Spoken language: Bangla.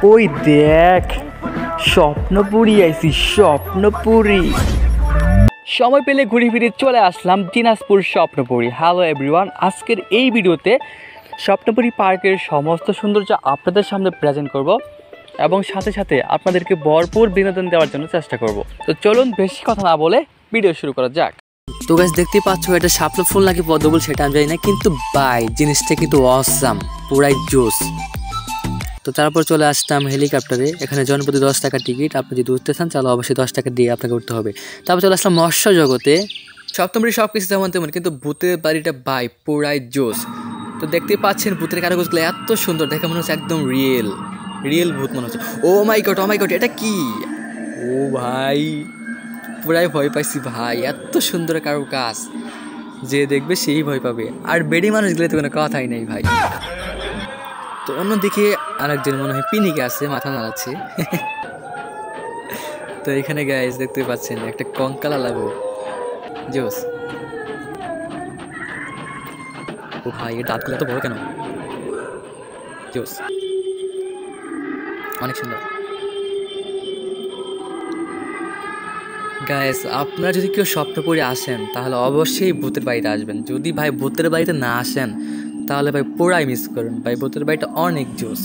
ওই দেখ, স্বপ্নপুরী আইছি, স্বপ্নপুরী। সময় পেলে ঘুরে ফিরে চলে আসলাম দিনাজপুর স্বপ্নপুরী। হ্যালো এভরিওয়ান, আজকের এই ভিডিওতে স্বপ্নপুরী পার্কের সমস্ত সৌন্দর্য আপনাদের সামনে প্রেজেন্ট করব এবং সাথে সাথে আপনাদেরকে ভরপুর বিনোদন দেওয়ার জন্য চেষ্টা করব। তো চলুন বেশি কথা না বলে ভিডিও শুরু করা যাক। তো গাইস দেখতেই পাচ্ছ এটা শাপলা ফুল নাকি পদ্মফুল সেটা আমি জানি না, কিন্তু বাই জিনিসটা কিন্তু অসাম, পুরাই জোস। তো তারপর চলে আসতাম হেলিকপ্টারে। এখানে জনপ্রতি 10 টাকা টিকিট। আপনি যদি উঠতে চান তাহলে অবশ্যই 10 টাকা দিয়ে আপনাকে উঠতে হবে। তারপর চলে আসলাম মৎস্য জগতে। সপ্তমবাড়ি সব কিছু তেমন তেমন, কিন্তু ভূতের বাড়িটা বাই পুরাই জোস। তো দেখতেই পাচ্ছেন ভূতের কারুকাজগুলো এত সুন্দর, দেখে মনে হচ্ছে একদম রিয়েল ভূত মনে হচ্ছে। ও মাই গড এটা কি? ও ভাই পুরাই ভয় পাইছি ভাই, এত সুন্দর কারুকাজ, যে দেখবে সেই ভয় পাবে। আর বেডি মানুষ গেলে তো কোনো কথাই নেই ভাই। তো অন্যদিকে আরেকজন মনে হয় পিনিকে আছে, মাথা নাড়াচ্ছে। তো এখানে গাইস দেখতে পাচ্ছেন একটা কঙ্কালা লাগো জোস। ও ভাই এর দাঁতগুলো এত বড় কেন? জোস, অনেক সুন্দর। গাইস আপনারা যদি কেউ স্বপ্নপুরী আসেন তাহলে অবশ্যই ভূতের বাড়িতে আসবেন। যদি ভাই ভূতের বাড়িতে না আসেন তাহলে ভাই পুরাই মিস করবেন ভাই, ভূতের বাড়িটা অনেক জোস।